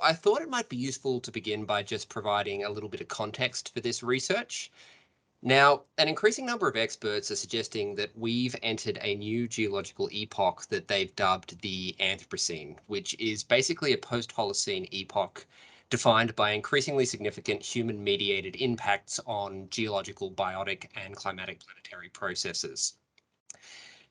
I thought it might be useful to begin by just providing a little bit of context for this research. Now, an increasing number of experts are suggesting that we've entered a new geological epoch that they've dubbed the Anthropocene, which is basically a post-Holocene epoch defined by increasingly significant human-mediated impacts on geological, biotic, and climatic planetary processes.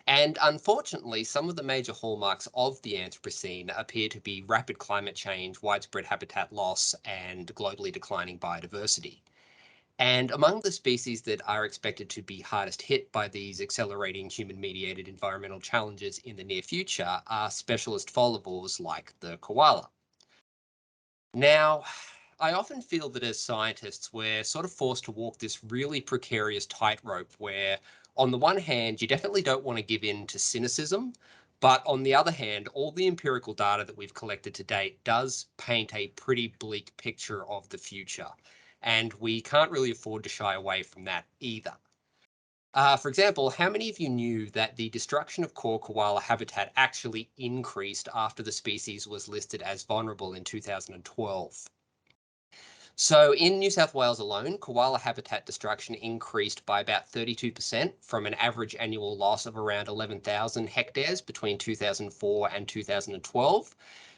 And unfortunately, some of the major hallmarks of the Anthropocene appear to be rapid climate change, widespread habitat loss, and globally declining biodiversity. And among the species that are expected to be hardest hit by these accelerating human-mediated environmental challenges in the near future are specialist folivores like the koala. Now, I often feel that as scientists, we're sort of forced to walk this really precarious tightrope where, on the one hand, you definitely don't want to give in to cynicism, but on the other hand, all the empirical data that we've collected to date does paint a pretty bleak picture of the future, and we can't really afford to shy away from that either. For example, how many of you knew that the destruction of core koala habitat actually increased after the species was listed as vulnerable in 2012? So in New South Wales alone, koala habitat destruction increased by about 32% from an average annual loss of around 11,000 hectares between 2004 and 2012,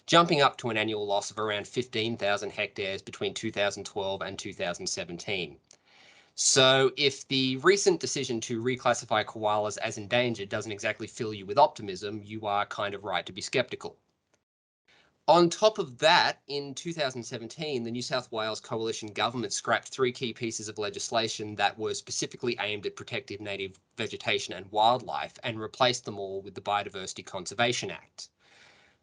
jumping up to an annual loss of around 15,000 hectares between 2012 and 2017. So if the recent decision to reclassify koalas as endangered doesn't exactly fill you with optimism, you are kind of right to be skeptical. On top of that, in 2017, the New South Wales Coalition government scrapped 3 key pieces of legislation that were specifically aimed at protecting native vegetation and wildlife and replaced them all with the Biodiversity Conservation Act.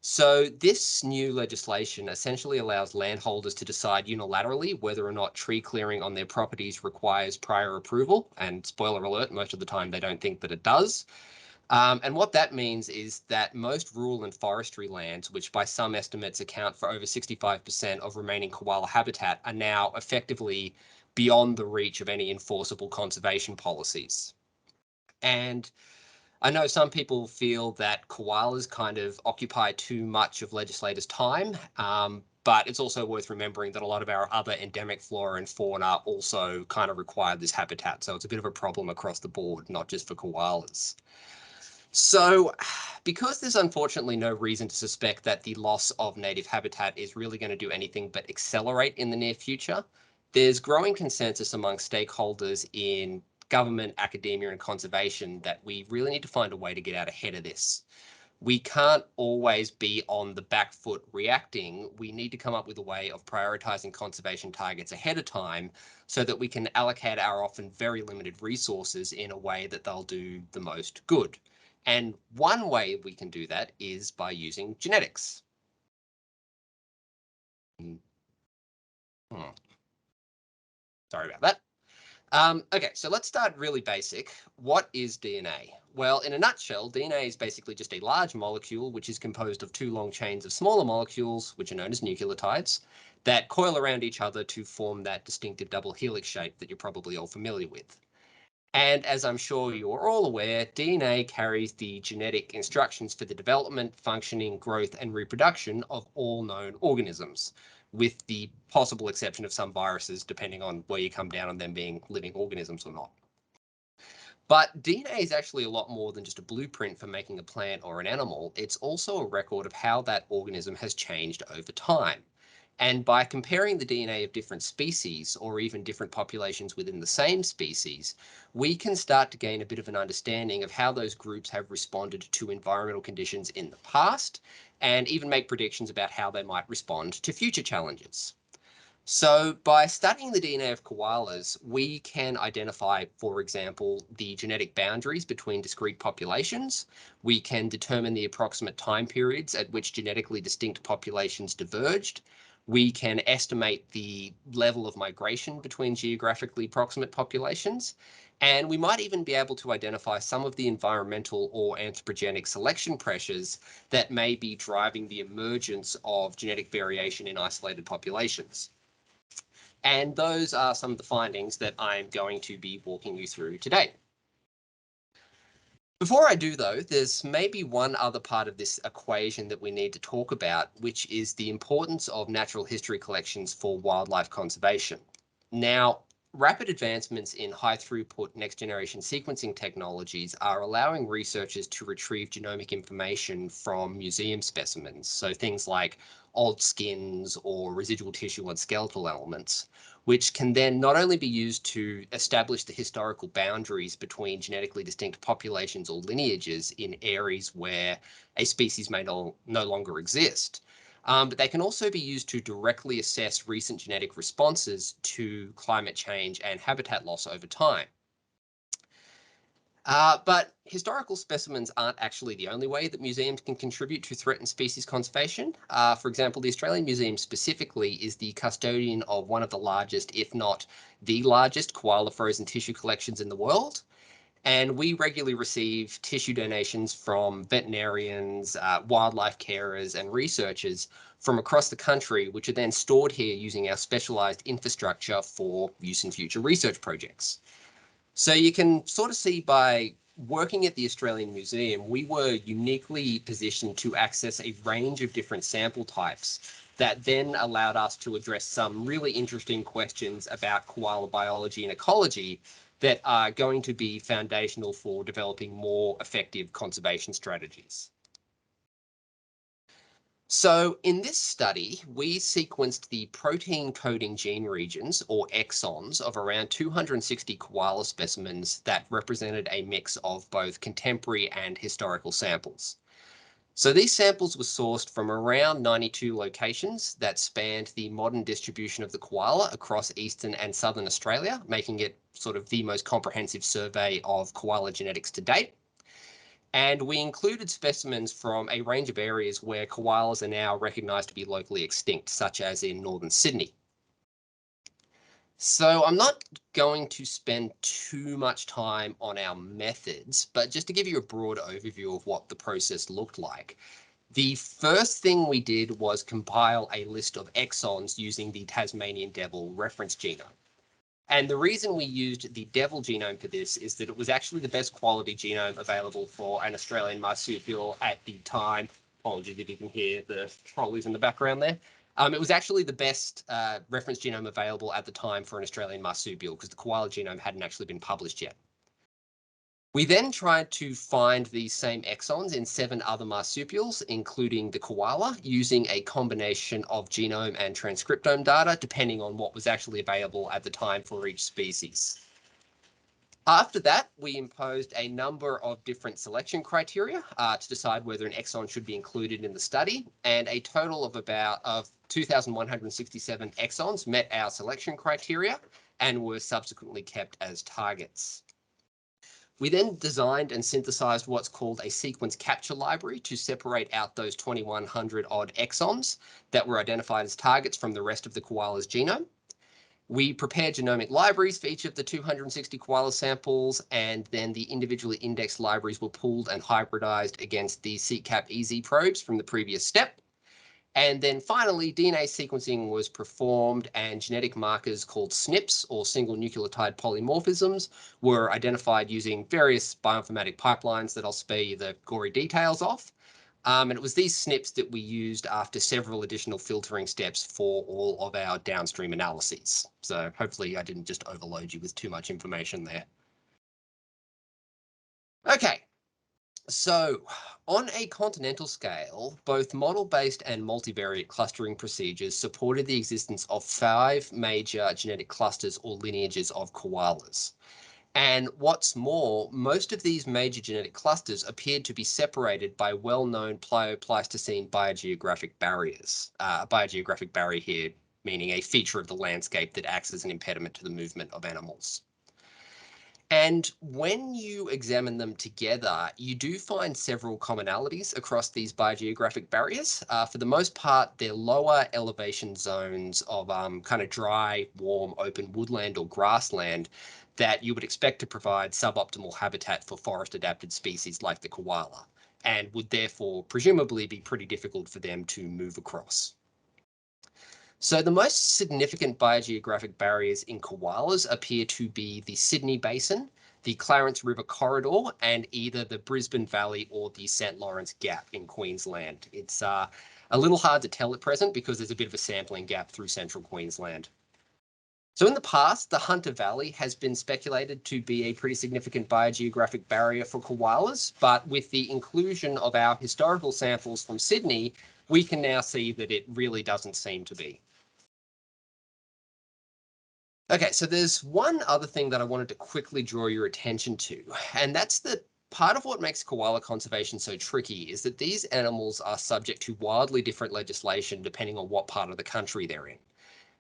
So this new legislation essentially allows landholders to decide unilaterally whether or not tree clearing on their properties requires prior approval, and spoiler alert, most of the time they don't think that it does. And what that means is that most rural and forestry lands, which by some estimates account for over 65% of remaining koala habitat, are now effectively beyond the reach of any enforceable conservation policies. And I know some people feel that koalas kind of occupy too much of legislators' time, but it's also worth remembering that a lot of our other endemic flora and fauna also kind of require this habitat. So it's a bit of a problem across the board, not just for koalas. So, because there's unfortunately no reason to suspect that the loss of native habitat is really going to do anything but accelerate in the near future, there's growing consensus among stakeholders in government, academia, and conservation that we really need to find a way to get out ahead of this. We can't always be on the back foot reacting. We need to come up with a way of prioritizing conservation targets ahead of time so that we can allocate our often very limited resources in a way that they'll do the most good. And one way we can do that is by using genetics. Sorry about that. Okay, so let's start really basic. What is DNA? Well, in a nutshell, DNA is basically just a large molecule which is composed of 2 long chains of smaller molecules, which are known as nucleotides, that coil around each other to form that distinctive double helix shape that you're probably all familiar with. And as I'm sure you're all aware, DNA carries the genetic instructions for the development, functioning, growth, and reproduction of all known organisms, with the possible exception of some viruses, depending on where you come down on them being living organisms or not. But DNA is actually a lot more than just a blueprint for making a plant or an animal. It's also a record of how that organism has changed over time. And by comparing the DNA of different species or even different populations within the same species, we can start to gain a bit of an understanding of how those groups have responded to environmental conditions in the past and even make predictions about how they might respond to future challenges. So by studying the DNA of koalas, we can identify, for example, the genetic boundaries between discrete populations. We can determine the approximate time periods at which genetically distinct populations diverged. We can estimate the level of migration between geographically proximate populations. And we might even be able to identify some of the environmental or anthropogenic selection pressures that may be driving the emergence of genetic variation in isolated populations. And those are some of the findings that I'm going to be walking you through today. Before I do, though, there's maybe one other part of this equation that we need to talk about, which is the importance of natural history collections for wildlife conservation. Now, rapid advancements in high throughput next generation sequencing technologies are allowing researchers to retrieve genomic information from museum specimens, so things like old skins or residual tissue and skeletal elements, which can then not only be used to establish the historical boundaries between genetically distinct populations or lineages in areas where a species may no longer exist, but they can also be used to directly assess recent genetic responses to climate change and habitat loss over time. But historical specimens aren't actually the only way that museums can contribute to threatened species conservation. For example, the Australian Museum specifically is the custodian of one of the largest, if not the largest, koala frozen tissue collections in the world. And we regularly receive tissue donations from veterinarians, wildlife carers, and researchers from across the country, which are then stored here using our specialized infrastructure for use in future research projects. So you can sort of see by working at the Australian Museum, we were uniquely positioned to access a range of different sample types that then allowed us to address some really interesting questions about koala biology and ecology that are going to be foundational for developing more effective conservation strategies. So in this study, we sequenced the protein coding gene regions, or exons, of around 260 koala specimens that represented a mix of both contemporary and historical samples. So these samples were sourced from around 92 locations that spanned the modern distribution of the koala across eastern and southern Australia, making it sort of the most comprehensive survey of koala genetics to date. And we included specimens from a range of areas where koalas are now recognized to be locally extinct, such as in northern Sydney. So I'm not going to spend too much time on our methods, but just to give you a broad overview of what the process looked like. The first thing we did was compile a list of exons using the Tasmanian devil reference genome. And the reason we used the devil genome for this is that it was actually the best quality genome available for an Australian marsupial at the time. Apologies if you can hear the trolleys in the background there. It was actually the best reference genome available at the time for an Australian marsupial because the koala genome hadn't actually been published yet. We then tried to find these same exons in 7 other marsupials, including the koala, using a combination of genome and transcriptome data, depending on what was actually available at the time for each species. After that, we imposed a number of different selection criteria to decide whether an exon should be included in the study, and a total of 2,167 exons met our selection criteria and were subsequently kept as targets. We then designed and synthesized what's called a sequence capture library to separate out those 2,100 odd exons that were identified as targets from the rest of the koala's genome. We prepared genomic libraries for each of the 260 koala samples, and then the individually indexed libraries were pooled and hybridized against the CCAP-EZ probes from the previous step. And then finally, DNA sequencing was performed and genetic markers called SNPs, or single nucleotide polymorphisms, were identified using various bioinformatic pipelines that I'll spare you the gory details of. And it was these SNPs that we used after several additional filtering steps for all of our downstream analyses. So hopefully I didn't just overload you with too much information there. Okay, so, on a continental scale, both model-based and multivariate clustering procedures supported the existence of 5 major genetic clusters or lineages of koalas. And what's more, most of these major genetic clusters appeared to be separated by well-known Pleistocene biogeographic barriers. A biogeographic barrier here meaning a feature of the landscape that acts as an impediment to the movement of animals. And when you examine them together, you do find several commonalities across these biogeographic barriers. For the most part, they're lower elevation zones of kind of dry, warm, open woodland or grassland that you would expect to provide suboptimal habitat for forest-adapted species like the koala, and would therefore presumably be pretty difficult for them to move across. So the most significant biogeographic barriers in koalas appear to be the Sydney Basin, the Clarence River Corridor, and either the Brisbane Valley or the St Lawrence Gap in Queensland. It's a little hard to tell at present because there's a bit of a sampling gap through central Queensland. So in the past, the Hunter Valley has been speculated to be a pretty significant biogeographic barrier for koalas, but with the inclusion of our historical samples from Sydney, we can now see that it really doesn't seem to be. Okay, so there's one other thing that I wanted to quickly draw your attention to, and that's that part of what makes koala conservation so tricky is that these animals are subject to wildly different legislation depending on what part of the country they're in.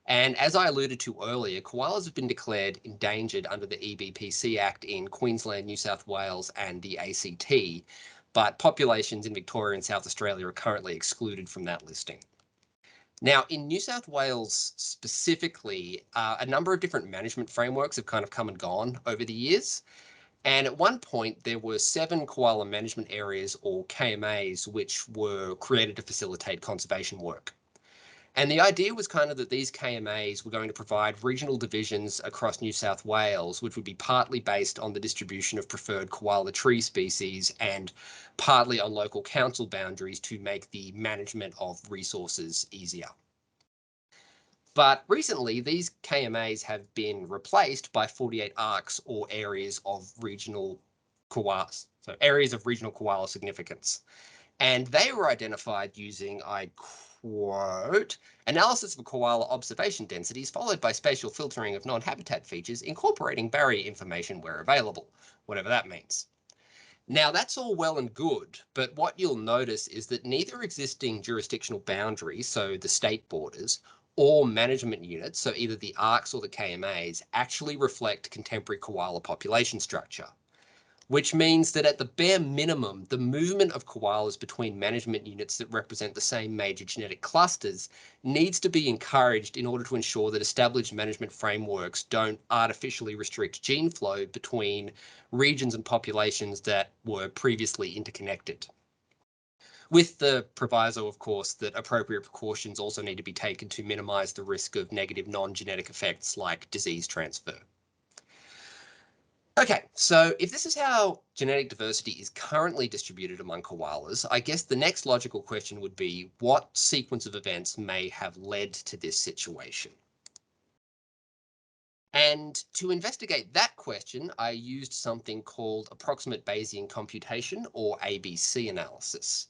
And as I alluded to earlier, koalas have been declared endangered under the EBPC Act in Queensland, New South Wales, and the ACT, but populations in Victoria and South Australia are currently excluded from that listing. Now, in New South Wales specifically, a number of different management frameworks have kind of come and gone over the years. And at one point, there were 7 koala management areas, or KMAs, which were created to facilitate conservation work. And the idea was kind of that these KMAs were going to provide regional divisions across New South Wales, which would be partly based on the distribution of preferred koala tree species and partly on local council boundaries to make the management of resources easier. But recently, these KMAs have been replaced by 48 ARCs, or areas of regional koalas, so areas of regional koala significance. And they were identified using, I quote, analysis of koala observation densities followed by spatial filtering of non-habitat features, incorporating barrier information where available, whatever that means. Now, that's all well and good, but what you'll notice is that neither existing jurisdictional boundaries, so the state borders, or management units, so either the ARCs or the KMAs, actually reflect contemporary koala population structure, which means that at the bare minimum, the movement of koalas between management units that represent the same major genetic clusters needs to be encouraged in order to ensure that established management frameworks don't artificially restrict gene flow between regions and populations that were previously interconnected. With the proviso, of course, that appropriate precautions also need to be taken to minimize the risk of negative non-genetic effects like disease transfer. Okay, so if this is how genetic diversity is currently distributed among koalas, I guess the next logical question would be what sequence of events may have led to this situation? And to investigate that question, I used something called approximate Bayesian computation, or ABC analysis.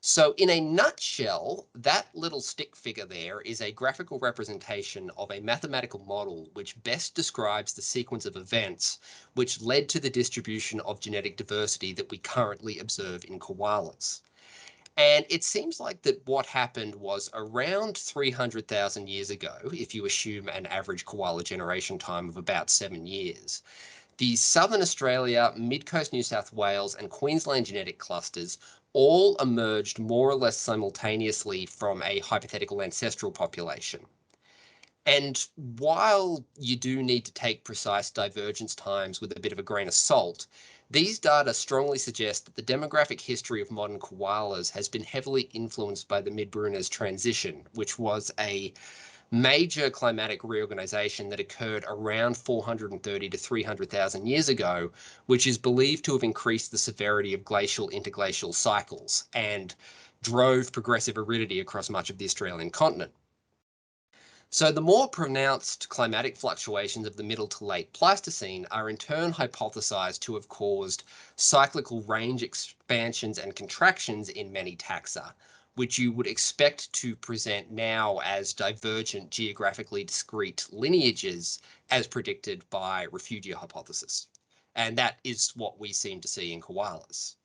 So in a nutshell, that little stick figure there is a graphical representation of a mathematical model which best describes the sequence of events which led to the distribution of genetic diversity that we currently observe in koalas. And it seems like that what happened was around 300,000 years ago, if you assume an average koala generation time of about 7 years, the Southern Australia, Mid-Coast New South Wales, and Queensland genetic clusters all emerged more or less simultaneously from a hypothetical ancestral population. And while you do need to take precise divergence times with a bit of a grain of salt, these data strongly suggest that the demographic history of modern koalas has been heavily influenced by the Mid-Bruners transition, which was a major climatic reorganization that occurred around 430 to 300,000 years ago, which is believed to have increased the severity of glacial interglacial cycles and drove progressive aridity across much of the Australian continent. So the more pronounced climatic fluctuations of the middle to late Pleistocene are in turn hypothesized to have caused cyclical range expansions and contractions in many taxa, which you would expect to present now as divergent geographically discrete lineages as predicted by refugia hypothesis. And that is what we seem to see in koalas.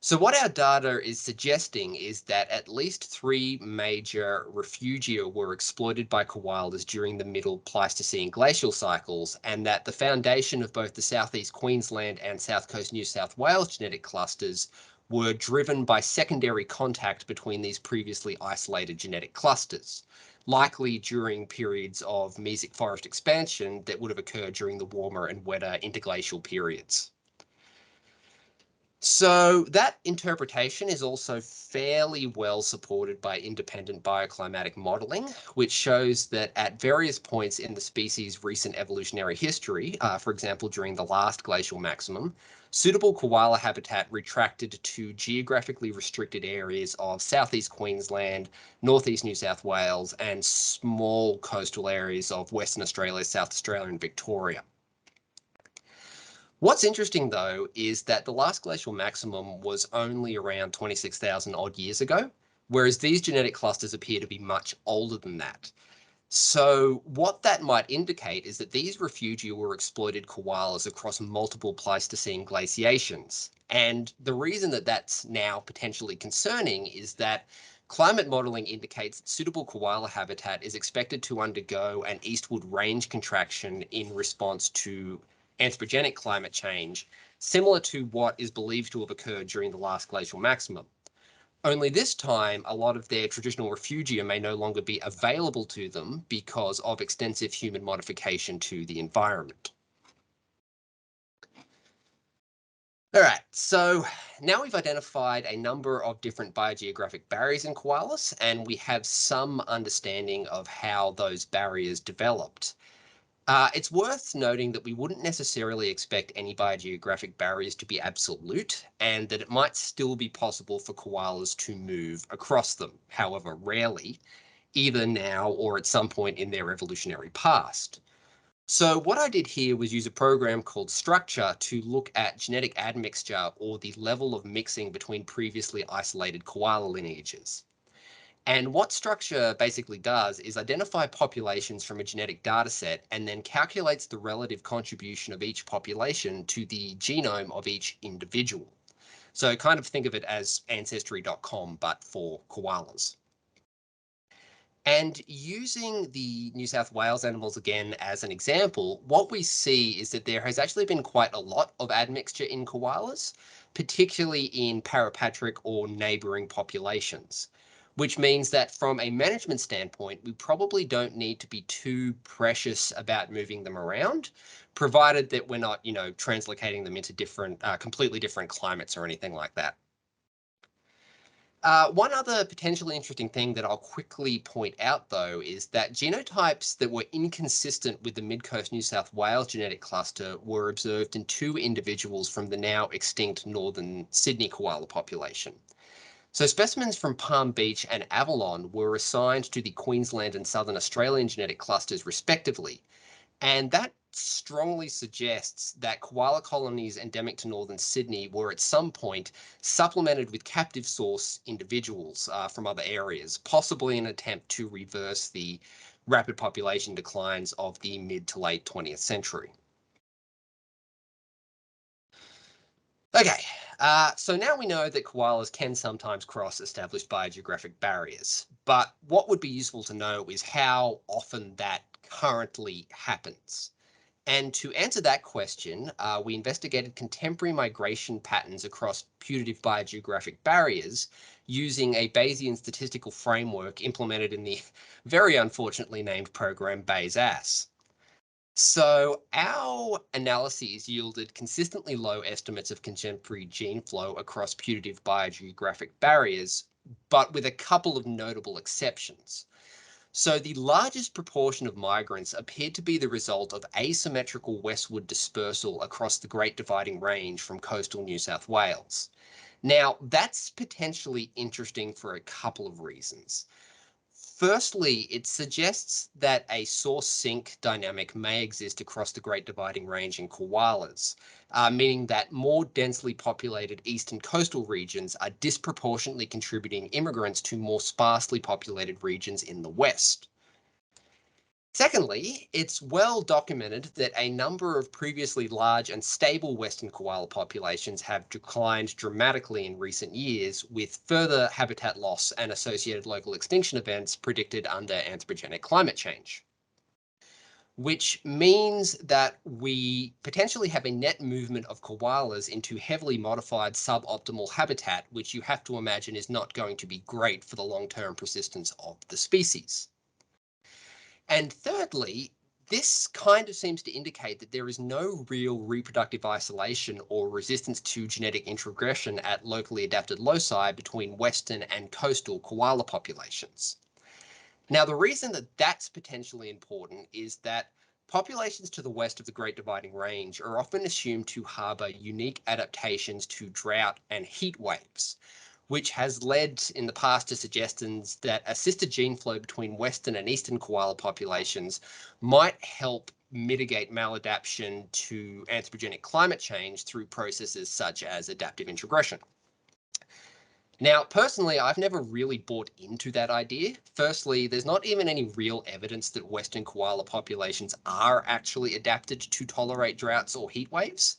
So what our data is suggesting is that at least 3 major refugia were exploited by koalas during the middle Pleistocene glacial cycles, and that the foundation of both the southeast Queensland and south coast New South Wales genetic clusters were driven by secondary contact between these previously isolated genetic clusters, likely during periods of mesic forest expansion that would have occurred during the warmer and wetter interglacial periods. So that interpretation is also fairly well supported by independent bioclimatic modeling, which shows that at various points in the species' recent evolutionary history, for example, during the last glacial maximum, suitable koala habitat retracted to geographically restricted areas of southeast Queensland, northeast New South Wales, and small coastal areas of Western Australia, South Australia, and Victoria. What's interesting, though, is that the last glacial maximum was only around 26,000 odd years ago, whereas these genetic clusters appear to be much older than that. So what that might indicate is that these refugia were exploited koalas across multiple Pleistocene glaciations. And the reason that that's now potentially concerning is that climate modeling indicates that suitable koala habitat is expected to undergo an eastward range contraction in response to anthropogenic climate change, similar to what is believed to have occurred during the last glacial maximum. Only this time, a lot of their traditional refugia may no longer be available to them because of extensive human modification to the environment. All right, so now we've identified a number of different biogeographic barriers in koalas, and we have some understanding of how those barriers developed. It's worth noting that we wouldn't necessarily expect any biogeographic barriers to be absolute, and that it might still be possible for koalas to move across them, however rarely, either now or at some point in their evolutionary past. So what I did here was use a program called Structure to look at genetic admixture, or the level of mixing between previously isolated koala lineages. And what Structure basically does is identify populations from a genetic data set and then calculates the relative contribution of each population to the genome of each individual. So kind of think of it as Ancestry.com, but for koalas. And using the New South Wales animals again as an example, what we see is that there has actually been quite a lot of admixture in koalas, particularly in parapatric or neighbouring populations, which means that from a management standpoint, we probably don't need to be too precious about moving them around, provided that we're not, translocating them into different, completely different climates or anything like that. One other potentially interesting thing that I'll quickly point out, though, is that genotypes that were inconsistent with the Mid-Coast New South Wales genetic cluster were observed in two individuals from the now extinct northern Sydney koala population. So specimens from Palm Beach and Avalon were assigned to the Queensland and Southern Australian genetic clusters respectively, and that strongly suggests that koala colonies endemic to northern Sydney were at some point supplemented with captive source individuals from other areas, possibly in an attempt to reverse the rapid population declines of the mid to late 20th century. Okay, so now we know that koalas can sometimes cross established biogeographic barriers, but what would be useful to know is how often that currently happens. And to answer that question, we investigated contemporary migration patterns across putative biogeographic barriers using a Bayesian statistical framework implemented in the very unfortunately named program BayesAS. So our analyses yielded consistently low estimates of contemporary gene flow across putative biogeographic barriers, but with a couple of notable exceptions. So the largest proportion of migrants appeared to be the result of asymmetrical westward dispersal across the Great Dividing Range from coastal New South Wales. Now, that's potentially interesting for a couple of reasons. Firstly, it suggests that a source-sink dynamic may exist across the Great Dividing Range in koalas, meaning that more densely populated eastern coastal regions are disproportionately contributing immigrants to more sparsely populated regions in the west. Secondly, it's well documented that a number of previously large and stable western koala populations have declined dramatically in recent years, with further habitat loss and associated local extinction events predicted under anthropogenic climate change. Which means that we potentially have a net movement of koalas into heavily modified suboptimal habitat, which you have to imagine is not going to be great for the long-term persistence of the species. And thirdly, This kind of seems to indicate that there is no real reproductive isolation or resistance to genetic introgression at locally adapted loci between western and coastal koala populations. Now, the reason that that's potentially important is that populations to the west of the Great Dividing Range are often assumed to harbor unique adaptations to drought and heat waves, which has led in the past to suggestions that assisted gene flow between western and eastern koala populations might help mitigate maladaptation to anthropogenic climate change through processes such as adaptive introgression. Now, personally, I've never really bought into that idea. Firstly, there's not even any real evidence that Western koala populations are actually adapted to tolerate droughts or heat waves.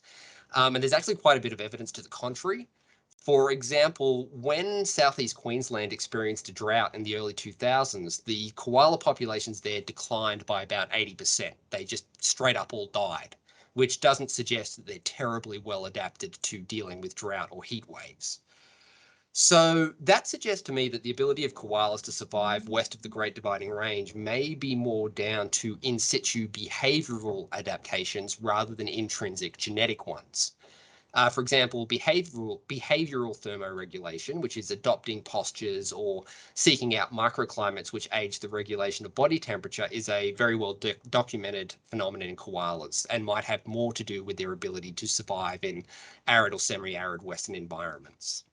And there's actually quite a bit of evidence to the contrary. For example, when Southeast Queensland experienced a drought in the early 2000s, the koala populations there declined by about 80%. They just straight up all died, which doesn't suggest that they're terribly well adapted to dealing with drought or heat waves. So that suggests to me that the ability of koalas to survive west of the Great Dividing Range may be more down to in situ behavioral adaptations rather than intrinsic genetic ones. For example, behavioral thermoregulation, which is adopting postures or seeking out microclimates which aids the regulation of body temperature, is a very well documented phenomenon in koalas and might have more to do with their ability to survive in arid or semi-arid Western environments.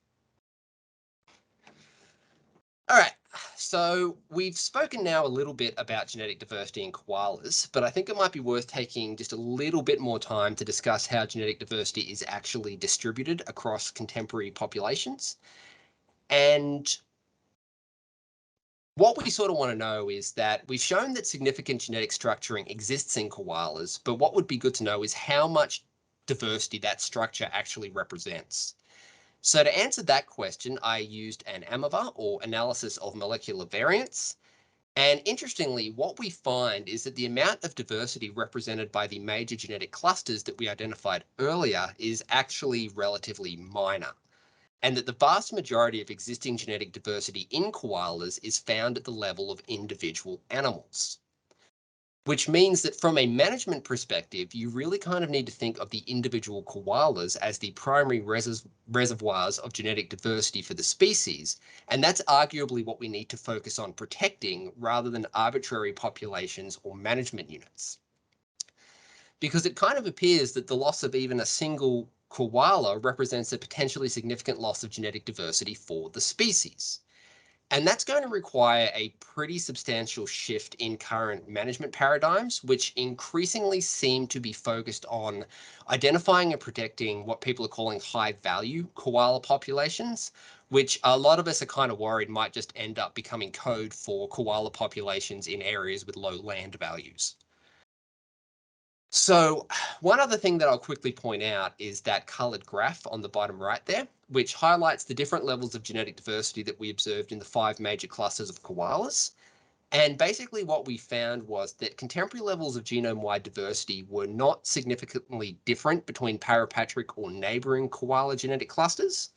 All right, so we've spoken now a little bit about genetic diversity in koalas, but I think it might be worth taking just a little bit more time to discuss how genetic diversity is actually distributed across contemporary populations. And what we sort of want to know is that we've shown that significant genetic structuring exists in koalas, but what would be good to know is how much diversity that structure actually represents. So to answer that question, I used an AMRI, or analysis of molecular variants. And interestingly, what we find is that the amount of diversity represented by the major genetic clusters that we identified earlier is actually relatively minor, and that the vast majority of existing genetic diversity in koalas is found at the level of individual animals. Which means that from a management perspective, you really kind of need to think of the individual koalas as the primary reservoirs of genetic diversity for the species. And that's arguably what we need to focus on protecting rather than arbitrary populations or management units. Because it kind of appears that the loss of even a single koala represents a potentially significant loss of genetic diversity for the species. And that's going to require a pretty substantial shift in current management paradigms, which increasingly seem to be focused on identifying and protecting what people are calling high value koala populations, which a lot of us are kind of worried might just end up becoming code for koala populations in areas with low land values. So one other thing that I'll quickly point out is that colored graph on the bottom right there, which highlights the different levels of genetic diversity that we observed in the 5 major clusters of koalas. And basically what we found was that contemporary levels of genome-wide diversity were not significantly different between parapatric or neighboring koala genetic clusters,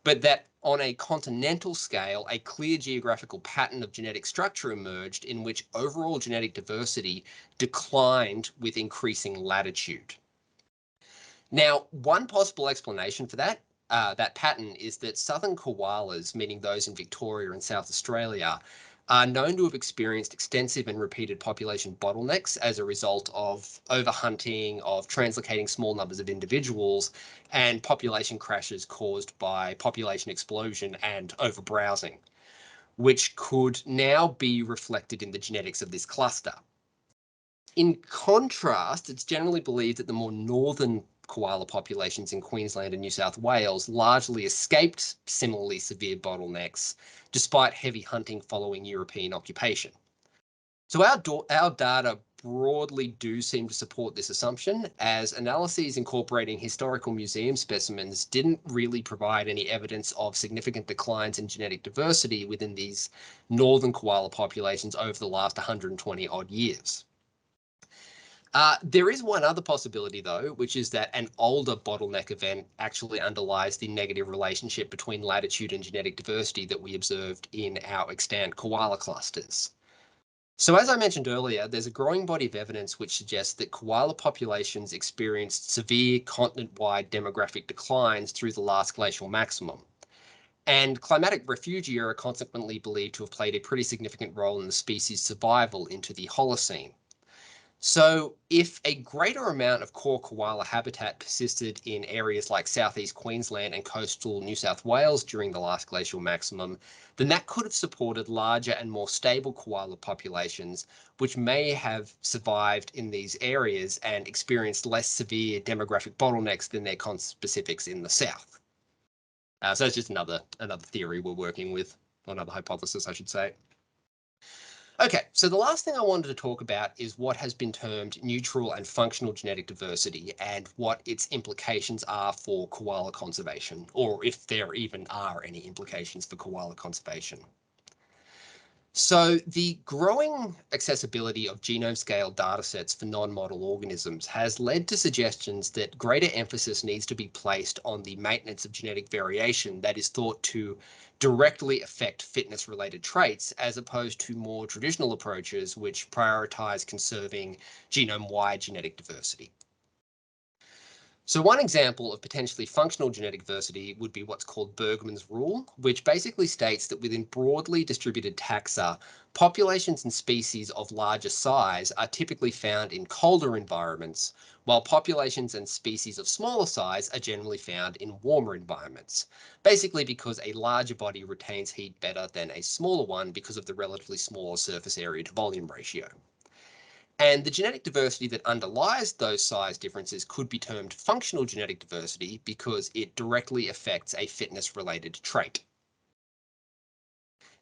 but that on a continental scale, a clear geographical pattern of genetic structure emerged in which overall genetic diversity declined with increasing latitude. Now, one possible explanation for that pattern is that southern koalas, meaning those in Victoria and South Australia, are known to have experienced extensive and repeated population bottlenecks as a result of overhunting, of translocating small numbers of individuals, and population crashes caused by population explosion and overbrowsing, which could now be reflected in the genetics of this cluster. In contrast, it's generally believed that the more northern koala populations in Queensland and New South Wales largely escaped similarly severe bottlenecks, despite heavy hunting following European occupation. So our data broadly do seem to support this assumption, as analyses incorporating historical museum specimens didn't really provide any evidence of significant declines in genetic diversity within these northern koala populations over the last 120 odd years. There is one other possibility, though, which is that an older bottleneck event actually underlies the negative relationship between latitude and genetic diversity that we observed in our extant koala clusters. So as I mentioned earlier, there's a growing body of evidence which suggests that koala populations experienced severe continent-wide demographic declines through the last glacial maximum. And climatic refugia are consequently believed to have played a pretty significant role in the species' survival into the Holocene. So, if a greater amount of core koala habitat persisted in areas like southeast Queensland and coastal New South Wales during the last glacial maximum, then that could have supported larger and more stable koala populations, which may have survived in these areas and experienced less severe demographic bottlenecks than their conspecifics in the south. So that's just another theory we're working with, or another hypothesis, I should say. Okay, so the last thing I wanted to talk about is what has been termed neutral and functional genetic diversity and what its implications are for koala conservation, or if there even are any implications for koala conservation. So the growing accessibility of genome-scale datasets for non-model organisms has led to suggestions that greater emphasis needs to be placed on the maintenance of genetic variation that is thought to directly affect fitness-related traits, as opposed to more traditional approaches which prioritize conserving genome-wide genetic diversity. So one example of potentially functional genetic diversity would be what's called Bergmann's rule, which basically states that within broadly distributed taxa, populations and species of larger size are typically found in colder environments, while populations and species of smaller size are generally found in warmer environments, basically because a larger body retains heat better than a smaller one because of the relatively smaller surface area to volume ratio. And the genetic diversity that underlies those size differences could be termed functional genetic diversity because it directly affects a fitness-related trait.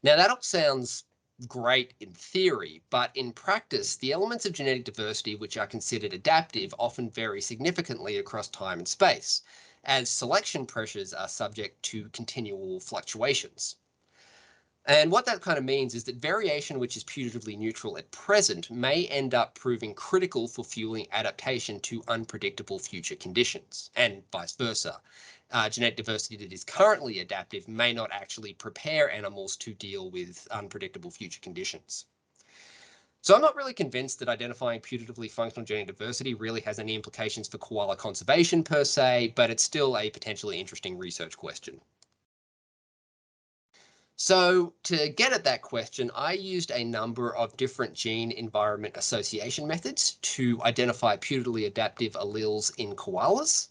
Now, that all sounds great in theory, but in practice, the elements of genetic diversity which are considered adaptive often vary significantly across time and space, as selection pressures are subject to continual fluctuations. And what that kind of means is that variation which is putatively neutral at present may end up proving critical for fueling adaptation to unpredictable future conditions, and vice versa. Genetic diversity that is currently adaptive may not actually prepare animals to deal with unpredictable future conditions. So I'm not really convinced that identifying putatively functional genetic diversity really has any implications for koala conservation per se, but it's still a potentially interesting research question. So to get at that question, I used a number of different gene environment association methods to identify putatively adaptive alleles in koalas.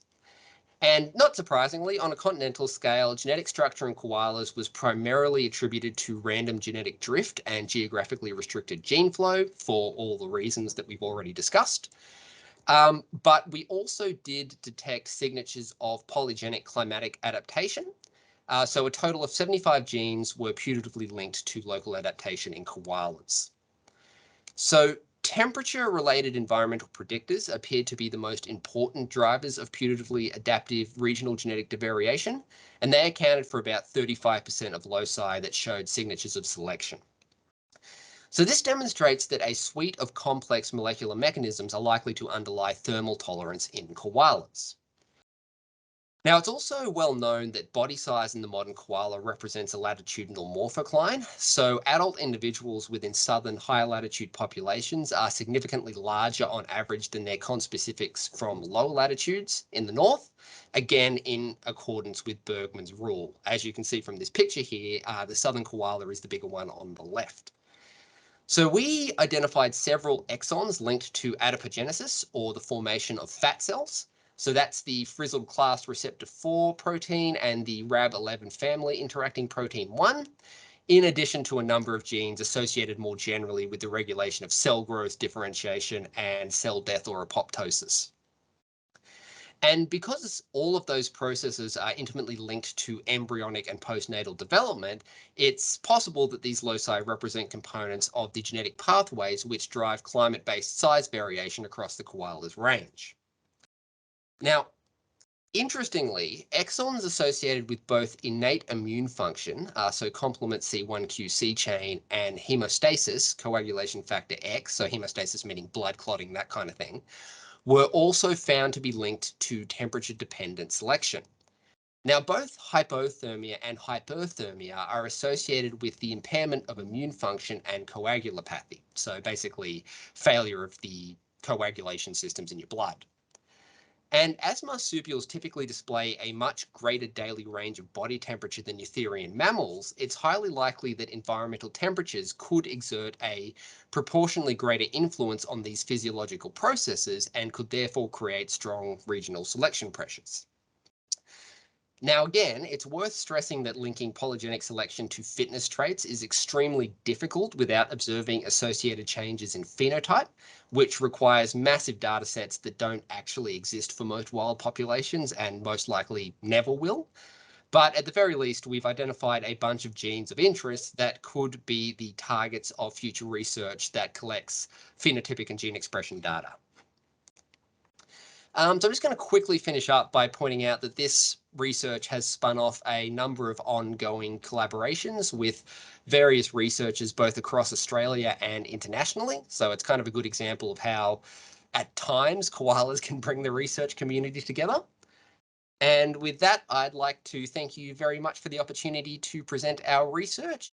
And not surprisingly, on a continental scale, genetic structure in koalas was primarily attributed to random genetic drift and geographically restricted gene flow for all the reasons that we've already discussed. But we also did detect signatures of polygenic climatic adaptation. So a total of 75 genes were putatively linked to local adaptation in koalas. So temperature-related environmental predictors appeared to be the most important drivers of putatively adaptive regional genetic variation, and they accounted for about 35% of loci that showed signatures of selection. So this demonstrates that a suite of complex molecular mechanisms are likely to underlie thermal tolerance in koalas. Now, it's also well known that body size in the modern koala represents a latitudinal morphocline. So adult individuals within southern higher latitude populations are significantly larger on average than their conspecifics from lower latitudes in the north, again, in accordance with Bergmann's rule. As you can see from this picture here, the southern koala is the bigger one on the left. So we identified several exons linked to adipogenesis, or the formation of fat cells. So that's the frizzled class receptor 4 protein and the RAB11 family interacting protein 1, in addition to a number of genes associated more generally with the regulation of cell growth, differentiation, and cell death or apoptosis. And because all of those processes are intimately linked to embryonic and postnatal development, it's possible that these loci represent components of the genetic pathways which drive climate-based size variation across the koala's range. Now, interestingly, exons associated with both innate immune function, so complement C1q chain, and hemostasis, coagulation factor X, so hemostasis meaning blood clotting, that kind of thing, were also found to be linked to temperature-dependent selection. Now, both hypothermia and hyperthermia are associated with the impairment of immune function and coagulopathy. So basically, failure of the coagulation systems in your blood. And as marsupials typically display a much greater daily range of body temperature than eutherian mammals, it's highly likely that environmental temperatures could exert a proportionally greater influence on these physiological processes and could therefore create strong regional selection pressures. Now, again, it's worth stressing that linking polygenic selection to fitness traits is extremely difficult without observing associated changes in phenotype, which requires massive data sets that don't actually exist for most wild populations and most likely never will. But at the very least, we've identified a bunch of genes of interest that could be the targets of future research that collects phenotypic and gene expression data. So I'm just going to quickly finish up by pointing out that this research has spun off a number of ongoing collaborations with various researchers both across Australia and internationally. So it's kind of a good example of how at times koalas can bring the research community together. And with that, I'd like to thank you very much for the opportunity to present our research.